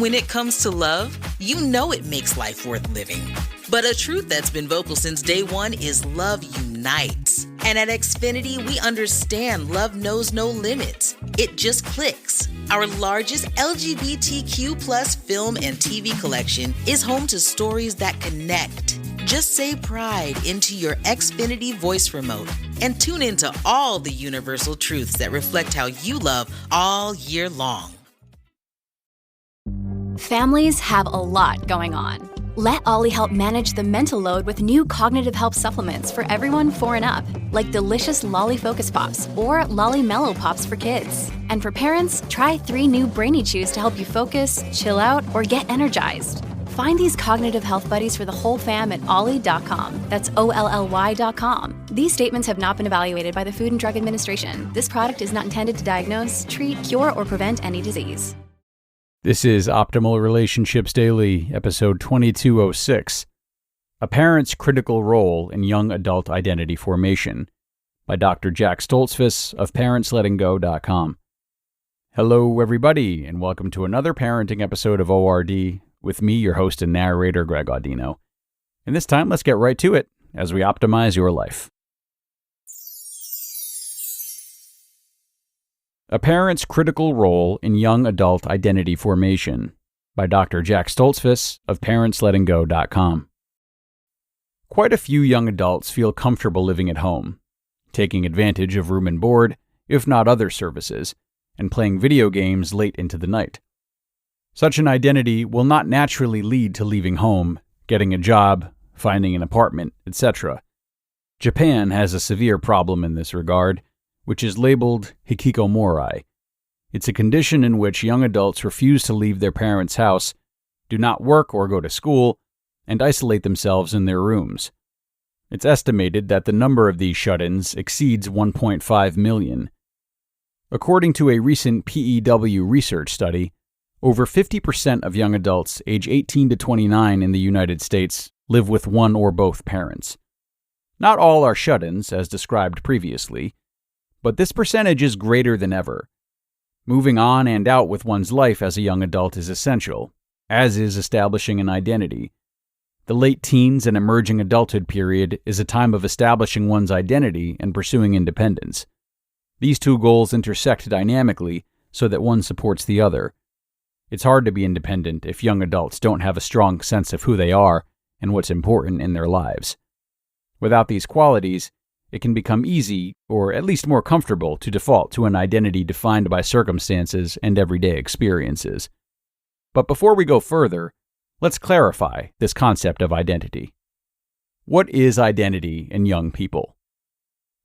When it comes to love, you know it makes life worth living. But a truth that's been vocal since day one is love unites. And at Xfinity, we understand love knows no limits. It just clicks. Our largest LGBTQ plus film and TV collection is home to stories that connect. Just say pride into your Xfinity voice remote and tune into all the universal truths that reflect how you love all year long. Families have a lot going on. Let Ollie help manage the mental load with new cognitive help supplements for everyone 4 and up, like delicious Lolly Focus Pops or Lolly Mellow Pops for kids. And for parents, try 3 new Brainy Chews to help you focus, chill out, or get energized. Find these cognitive health buddies for the whole fam at ollie.com. That's OLLY.com. These statements have not been evaluated by the Food and Drug Administration. This product is not intended to diagnose, treat, cure, or prevent any disease. This is Optimal Relationships Daily, episode 2206, A Parent's Critical Role in Young Adult Identity Formation, by Dr. Jack Stoltzfus of ParentsLettingGo.com. Hello, everybody, and welcome to another parenting episode of ORD with me, your host and narrator, Greg Audino. And this time, let's get right to it as we optimize your life. A Parent's Critical Role in Young Adult Identity Formation, by Dr. Jack Stoltzfus of ParentsLettingGo.com. Quite a few young adults feel comfortable living at home, taking advantage of room and board, if not other services, and playing video games late into the night. Such an identity will not naturally lead to leaving home, getting a job, finding an apartment, etc. Japan has a severe problem in this regard, which is labeled hikikomori. It's a condition in which young adults refuse to leave their parents' house, do not work or go to school, and isolate themselves in their rooms. It's estimated that the number of these shut-ins exceeds 1.5 million. According to a recent PEW research study, over 50% of young adults age 18 to 29 in the United States live with one or both parents. Not all are shut-ins, as described previously, but this percentage is greater than ever. Moving on and out with one's life as a young adult is essential, as is establishing an identity. The late teens and emerging adulthood period is a time of establishing one's identity and pursuing independence. These two goals intersect dynamically so that one supports the other. It's hard to be independent if young adults don't have a strong sense of who they are and what's important in their lives. Without these qualities, it can become easy, or at least more comfortable, to default to an identity defined by circumstances and everyday experiences. But before we go further, let's clarify this concept of identity. What is identity in young people?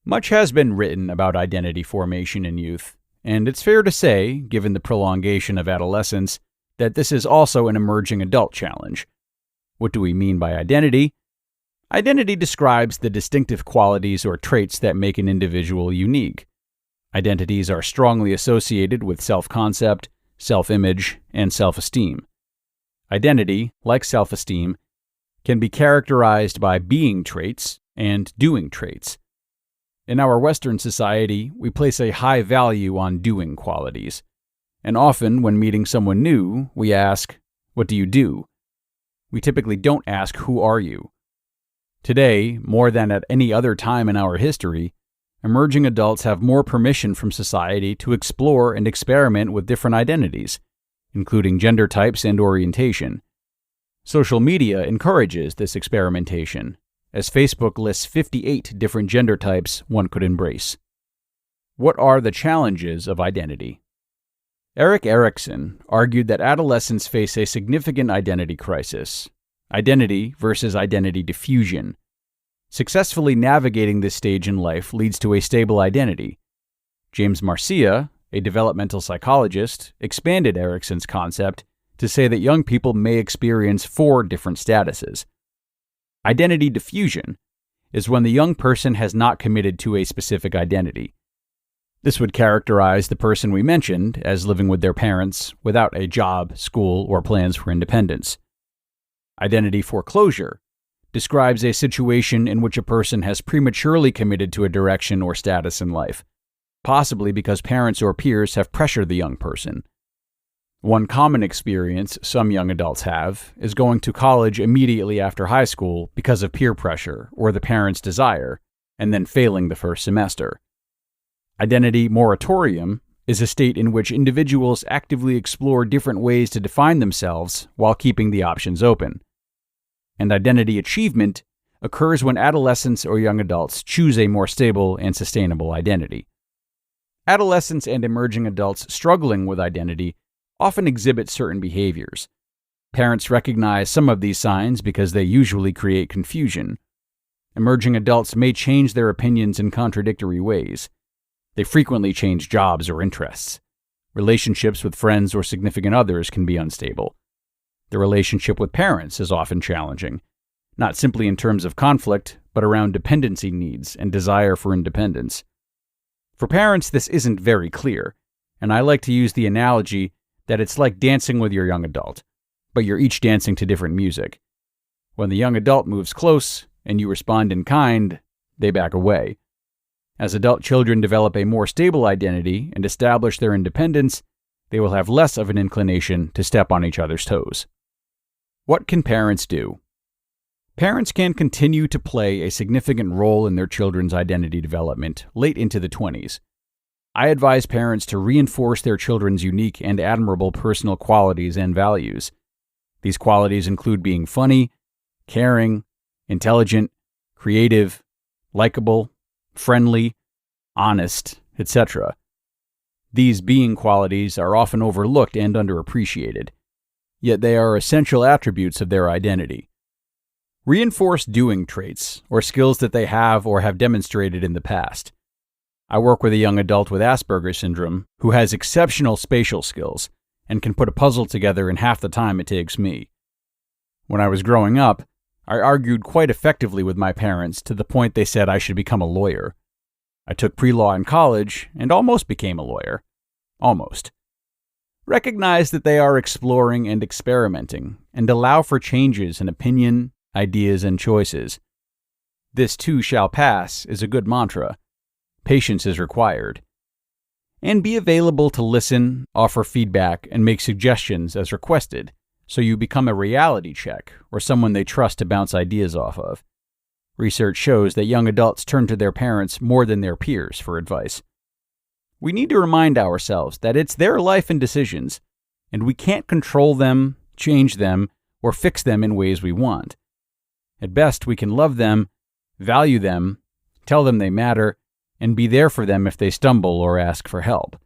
Much has been written about identity formation in youth, and it's fair to say, given the prolongation of adolescence, that this is also an emerging adult challenge. What do we mean by identity? Identity describes the distinctive qualities or traits that make an individual unique. Identities are strongly associated with self-concept, self-image, and self-esteem. Identity, like self-esteem, can be characterized by being traits and doing traits. In our Western society, we place a high value on doing qualities, and often when meeting someone new, we ask, "What do you do?" We typically don't ask, "Who are you?" Today, more than at any other time in our history, emerging adults have more permission from society to explore and experiment with different identities, including gender types and orientation. Social media encourages this experimentation, as Facebook lists 58 different gender types one could embrace. What are the challenges of identity? Erik Erikson argued that adolescents face a significant identity crisis. Identity versus identity diffusion. Successfully navigating this stage in life leads to a stable identity. James Marcia, a developmental psychologist, expanded Erikson's concept to say that young people may experience 4 different statuses. Identity diffusion is when the young person has not committed to a specific identity. This would characterize the person we mentioned as living with their parents without a job, school, or plans for independence. Identity foreclosure describes a situation in which a person has prematurely committed to a direction or status in life, possibly because parents or peers have pressured the young person. One common experience some young adults have is going to college immediately after high school because of peer pressure or the parents' desire, and then failing the first semester. Identity moratorium is a state in which individuals actively explore different ways to define themselves while keeping the options open. And identity achievement occurs when adolescents or young adults choose a more stable and sustainable identity. Adolescents and emerging adults struggling with identity often exhibit certain behaviors. Parents recognize some of these signs because they usually create confusion. Emerging adults may change their opinions in contradictory ways. They frequently change jobs or interests. Relationships with friends or significant others can be unstable. The relationship with parents is often challenging, not simply in terms of conflict, but around dependency needs and desire for independence. For parents, this isn't very clear, and I like to use the analogy that it's like dancing with your young adult, but you're each dancing to different music. When the young adult moves close and you respond in kind, they back away. As adult children develop a more stable identity and establish their independence, they will have less of an inclination to step on each other's toes. What can parents do? Parents can continue to play a significant role in their children's identity development late into the 20s. I advise parents to reinforce their children's unique and admirable personal qualities and values. These qualities include being funny, caring, intelligent, creative, likable, friendly, honest, etc. These being qualities are often overlooked and underappreciated, yet they are essential attributes of their identity. Reinforce doing traits or skills that they have or have demonstrated in the past. I work with a young adult with Asperger's syndrome who has exceptional spatial skills and can put a puzzle together in half the time it takes me. When I was growing up, I argued quite effectively with my parents to the point they said I should become a lawyer. I took pre-law in college and almost became a lawyer. Almost. Recognize that they are exploring and experimenting, and allow for changes in opinion, ideas, and choices. This too shall pass is a good mantra. Patience is required. And be available to listen, offer feedback, and make suggestions as requested, so you become a reality check or someone they trust to bounce ideas off of. Research shows that young adults turn to their parents more than their peers for advice. We need to remind ourselves that it's their life and decisions, and we can't control them, change them, or fix them in ways we want. At best, we can love them, value them, tell them they matter, and be there for them if they stumble or ask for help.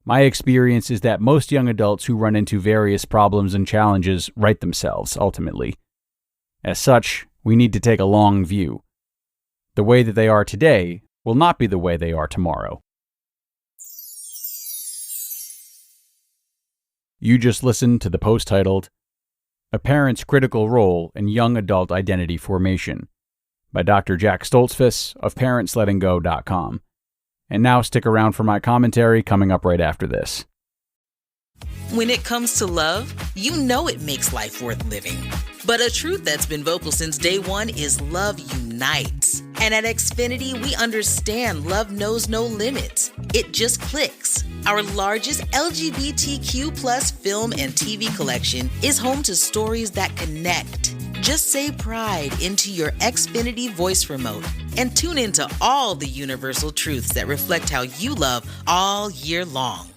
My experience is that most young adults who run into various problems and challenges right themselves, ultimately. As such, we need to take a long view. The way that they are today will not be the way they are tomorrow. You just listened to the post titled, A Parent's Critical Role in Young Adult Identity Formation by Dr. Jack Stoltzfus of ParentsLettingGo.com. And now stick around for my commentary coming up right after this. When it comes to love, you know it makes life worth living. But a truth that's been vocal since day one is love unites. And at Xfinity, we understand love knows no limits. It just clicks. Our largest LGBTQ plus film and TV collection is home to stories that connect. Just say pride into your Xfinity voice remote and tune into all the universal truths that reflect how you love all year long.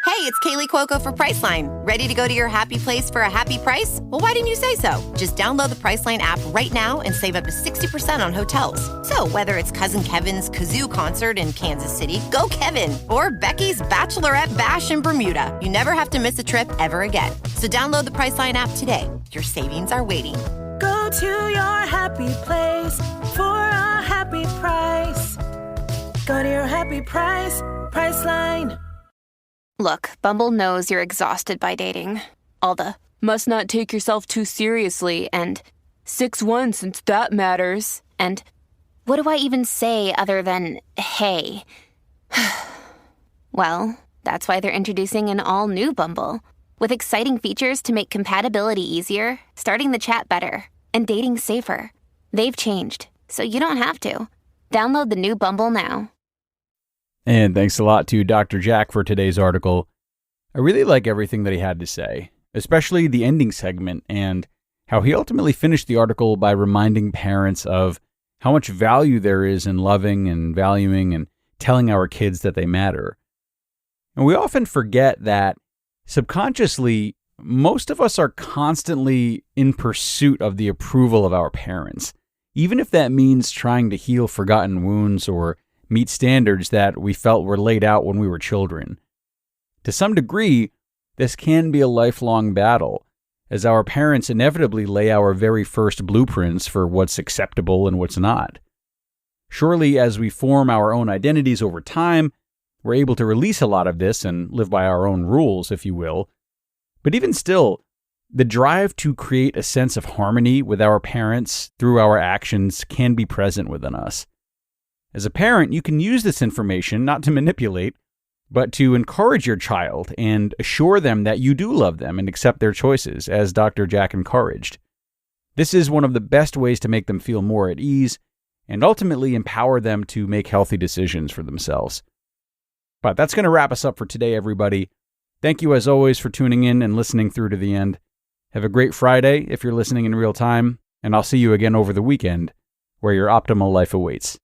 Hey, it's Kaylee Cuoco for Priceline. Ready to go to your happy place for a happy price? Well, why didn't you say so? Just download the Priceline app right now and save up to 60% on hotels. So whether it's Cousin Kevin's Kazoo Concert in Kansas City, go Kevin, or Becky's Bachelorette Bash in Bermuda, you never have to miss a trip ever again. So download the Priceline app today. Your savings are waiting. Go to your happy place for a happy price. Go to your happy price, Priceline. Look, Bumble knows you're exhausted by dating. All the, must not take yourself too seriously, and 6'1" since that matters. And what do I even say other than, hey? Well, that's why they're introducing an all-new Bumble, with exciting features to make compatibility easier, starting the chat better, and dating safer. They've changed, so you don't have to. Download the new Bumble now. And thanks a lot to Dr. Jack for today's article. I really like everything that he had to say, especially the ending segment and how he ultimately finished the article by reminding parents of how much value there is in loving and valuing and telling our kids that they matter. And we often forget that subconsciously, most of us are constantly in pursuit of the approval of our parents, even if that means trying to heal forgotten wounds or meet standards that we felt were laid out when we were children. To some degree, this can be a lifelong battle, as our parents inevitably lay our very first blueprints for what's acceptable and what's not. Surely, as we form our own identities over time, we're able to release a lot of this and live by our own rules, if you will. But even still, the drive to create a sense of harmony with our parents through our actions can be present within us. As a parent, you can use this information not to manipulate, but to encourage your child and assure them that you do love them and accept their choices, as Dr. Jack encouraged. This is one of the best ways to make them feel more at ease and ultimately empower them to make healthy decisions for themselves. But that's going to wrap us up for today, everybody. Thank you, as always, for tuning in and listening through to the end. Have a great Friday if you're listening in real time, and I'll see you again over the weekend, where your optimal life awaits.